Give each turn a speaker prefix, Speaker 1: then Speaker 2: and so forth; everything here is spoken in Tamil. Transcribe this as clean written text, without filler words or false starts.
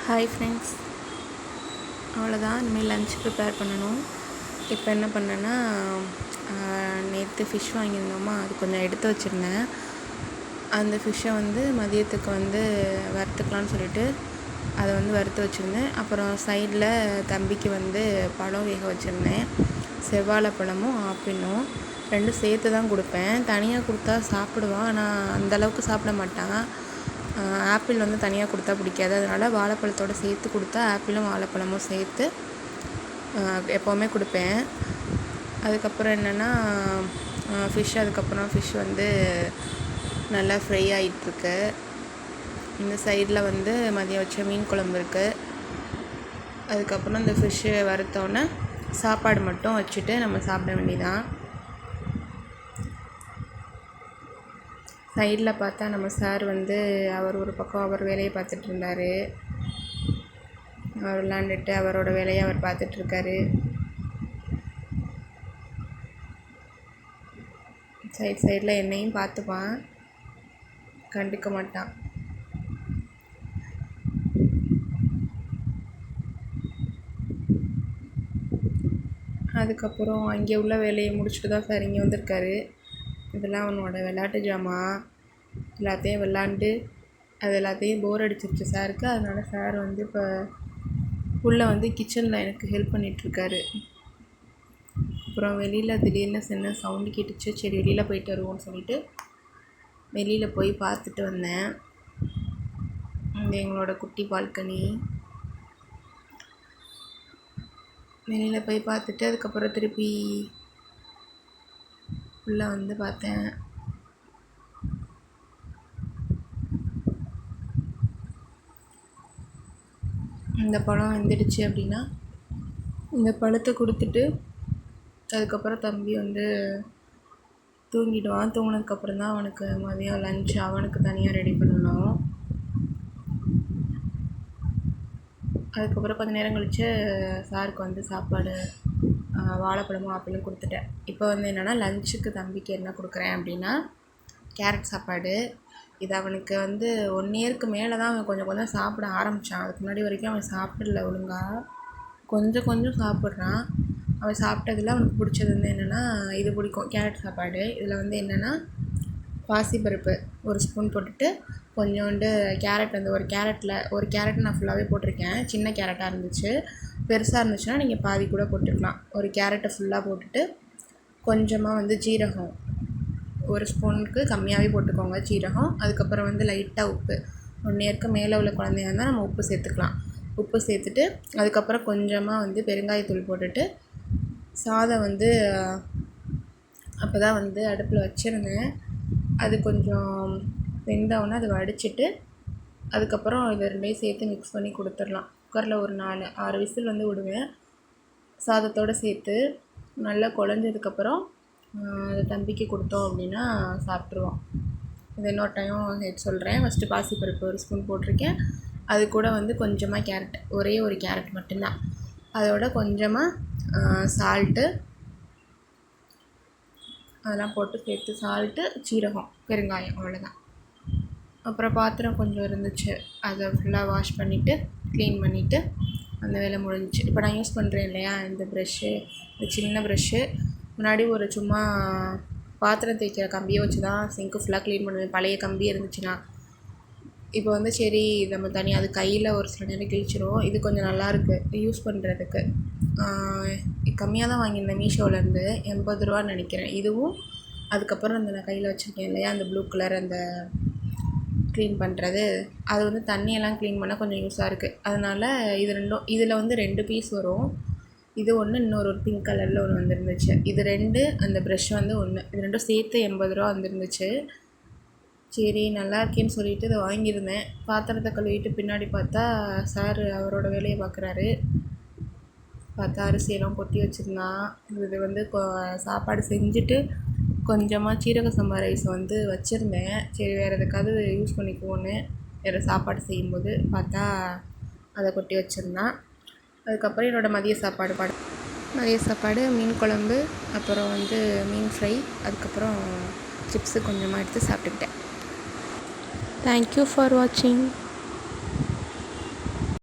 Speaker 1: ஹாய் ஃப்ரெண்ட்ஸ், அவ்வளோதான். இனிமேல் லன்ச் ப்ரிப்பேர் பண்ணணும். இப்போ என்ன பண்ணேன்னா, நேற்று ஃபிஷ் வாங்கியிருந்தோமா, அது கொஞ்சம் எடுத்து வச்சுருந்தேன். அந்த ஃபிஷ்ஷை மதியத்துக்கு வறுத்துக்கலான்னு சொல்லிட்டு அதை வறுத்து வச்சுருந்தேன். அப்புறம் சைடில் தம்பிக்கு பழம் வேக வச்சுருந்தேன். செவ்வாழைப்பழமும் ஆப்பிளும் ரெண்டும் சேர்த்து தான் கொடுப்பேன். தனியாக கொடுத்தா சாப்பிடுவான், ஆனால் அந்தளவுக்கு சாப்பிட மாட்டான். ஆப்பிள் தனியாக கொடுத்தா பிடிக்காது. அதனால் வாழைப்பழத்தோடு சேர்த்து கொடுத்தா ஆப்பிளும் வாழைப்பழமும் சேர்த்து எப்போவுமே கொடுப்பேன். அதுக்கப்புறம் என்னென்னா அதுக்கப்புறம் ஃபிஷ் நல்லா ஃப்ரை ஆகிட்டுருக்கு. இந்த சைடில் மதியம் வச்ச மீன் குழம்பு இருக்குது. அதுக்கப்புறம் இந்த ஃபிஷ்ஷு வறுத்தோன்னே சாப்பாடு மட்டும் வச்சுட்டு நம்ம சாப்பிட வேண்டியதான். சைடில் பார்த்தா நம்ம சார் அவர் ஒரு பக்கம் அவர் வேலையை பார்த்துட்டு இருந்தார். அவர் விளாண்டுட்டு அவரோட வேலையை அவர் பார்த்துட்ருக்காரு. சைடில் என்னையும் பார்த்துப்பான், கண்டுக்க மாட்டான். அதுக்கப்புறம் அங்கே உள்ள வேலையை முடிச்சுட்டு தான் சார் இங்கே வந்திருக்காரு. இதெல்லாம் அவனோட விளையாட்டு ஜாமான் எல்லாத்தையும் விளாண்டு அது எல்லாத்தையும் போர் அடிச்சிருச்சு சாருக்கு. அதனால் சார் இப்போ உள்ளே கிச்சனில் எனக்கு ஹெல்ப் பண்ணிகிட்ருக்காரு. அப்புறம் வெளியில் திடீர்னு சின்ன சவுண்டு கேட்டுச்சு. சரி வெளியில் போயிட்டு வருவோம்னு சொல்லிட்டு வெளியில் போய் பார்த்துட்டு வந்தேன். எங்களோட குட்டி பால்கனி வெளியில் போய் பார்த்துட்டு அதுக்கப்புறம் திருப்பி உள்ளே பார்த்தேன். இந்த பழம் வெந்துடுச்சு அப்படின்னா இந்த பழத்தை கொடுத்துட்டு அதுக்கப்புறம் தம்பி தூங்கிடுவான். தூங்கினதுக்கப்புறம் தான் அவனுக்கு மதியம் லன்ச் அவனுக்கு தனியாக ரெடி பண்ணணும். அதுக்கப்புறம் கொஞ்சம் நேரம் கழித்து சாருக்கு சாப்பாடு வாழைப்பழமும் ஆப்பிளும் கொடுத்துட்டேன். இப்போ என்னென்னா லன்ச்சுக்கு தம்பிக்கு என்ன கொடுக்குறேன் அப்படின்னா கேரட் சாப்பாடு. இது அவனுக்கு 1 இயருக்கு மேலே தான் அவன் கொஞ்சம் கொஞ்சம் சாப்பிட ஆரம்பித்தான். அதுக்கு முன்னாடி வரைக்கும் அவன் சாப்பிடல ஒழுங்காக. கொஞ்சம் சாப்பிட்றான். அவன் சாப்பிட்டதில் அவனுக்கு பிடிச்சது என்னென்னா இது பிடிக்கும், கேரட் சாப்பாடு. இதில் என்னென்னா பாசிப்பருப்பு 1 ஸ்பூன் போட்டுட்டு கொஞ்சோண்டு கேரட் ஒரு கேரட் நான் ஃபுல்லாகவே போட்டிருக்கேன். சின்ன கேரட்டாக இருந்துச்சு. பெருசாக இருந்துச்சுன்னா நீங்கள் பாதி கூட போட்டுக்கலாம். ஒரு கேரட்டை ஃபுல்லாக போட்டுட்டு கொஞ்சமாக ஜீரகம் 1 ஸ்பூனுக்கு கம்மியாகவே போட்டுக்கோங்க ஜீரகம். அதுக்கப்புறம் லைட்டாக உப்பு. 1 இயருக்கு மேலே உள்ள குழந்தையா இருந்தால் நம்ம உப்பு சேர்த்துக்கலாம். உப்பு சேர்த்துட்டு அதுக்கப்புறம் கொஞ்சமாக பெருங்காயத்தூள் போட்டுட்டு சாதம் அப்போ தான் அடுப்பில் வச்சுருந்தேன். அது கொஞ்சம் வெந்தவுடனே அதை வடிச்சிட்டு அதுக்கப்புறம் இது 2 சேர்த்து மிக்ஸ் பண்ணி கொடுத்துடலாம். குக்கரில் ஒரு 4-6 விசில் விடுவேன். சாதத்தோடு சேர்த்து நல்லா குழஞ்சதுக்கப்புறம் அதை தம்பிக்கு கொடுத்தோம் அப்படின்னா சாப்பிட்ருவோம். இது இன்னொரு டைம் சேர்த்து சொல்கிறேன். ஃபஸ்ட்டு பாசிப்பருப்பு 1 ஸ்பூன் போட்டிருக்கேன். அது கூட கொஞ்சமாக கேரட், ஒரே ஒரு கேரட் மட்டும்தான். அதோட கொஞ்சமாக சால்ட்டு அதெல்லாம் போட்டு சேர்த்து சால்ட்டு, சீரகம், பெருங்காயம், அவ்வளோதான். அப்புறம் பாத்திரம் கொஞ்சம் இருந்துச்சு, அதை ஃபுல்லாக வாஷ் பண்ணிவிட்டு க்ளீன் பண்ணிவிட்டு அந்த வேலை முடிஞ்சிச்சு. இப்போ நான் யூஸ் பண்ணுறேன் இல்லையா இந்த ப்ரெஷ்ஷு, இந்த சின்ன ப்ரெஷ்ஷு. முன்னாடி ஒரு சும்மா பாத்திரம் தேய்க்கிற கம்பியை வச்சு தான் சிங்க்கு ஃபுல்லாக க்ளீன் பண்ணுவேன், பழைய கம்பி இருந்துச்சுன்னா. இப்போ சரி நம்ம தனியாக அது கையில் ஒரு சில நேரம் கிழிச்சிரும். இது கொஞ்சம் நல்லாயிருக்கு யூஸ் பண்ணுறதுக்கு. கம்மியாக தான் வாங்கியிருந்தேன் மீஷோவிலேருந்து, 80 ரூபான்னு நினைக்கிறேன். இதுவும் அதுக்கப்புறம் நான் கையில் வச்சுருக்கேன் இல்லையா அந்த ப்ளூ கலர் அந்த க்ளீன் பண்ணுறது, அது தண்ணியெல்லாம் க்ளீன் பண்ணால் கொஞ்சம் யூஸாக இருக்குது. அதனால் இது ரெண்டும் இதில் 2 பீஸ் வரும். இது ஒன்று, இன்னொரு ஒரு பிங்க் கலரில் ஒன்று வந்துருந்துச்சு. இது 2, அந்த ப்ரெஷ் 1. இது ரெண்டும் சேர்த்து 80 ரூபா வந்துருந்துச்சு. சரி நல்லா இருக்கேன்னு சொல்லிவிட்டு இதை வாங்கியிருந்தேன். பாத்திரத்தை கழுவிட்டு பின்னாடி பார்த்தா சார் அவரோட வேலையை பார்க்குறாரு. பார்த்தா அரிசியெல்லாம் கொட்டி வச்சுருந்தான். இது சாப்பாடு செஞ்சுட்டு கொஞ்சமாக சீரக சம்பா ரைஸ் வச்சுருந்தேன். சரி வேறு எதுக்காவது யூஸ் பண்ணிக்குவோன்னு வேறு சாப்பாடு செய்யும்போது பார்த்தா அதை கொட்டி வச்சுருந்தான். அதுக்கப்புறம் என்னோடய மதிய சாப்பாடு மீன் குழம்பு, அப்புறம் மீன் ஃப்ரை, அதுக்கப்புறம் சிப்ஸு கொஞ்சமாக எடுத்து சாப்பிட்டுக்கிட்டேன். தேங்க்யூ ஃபார் வாட்சிங்.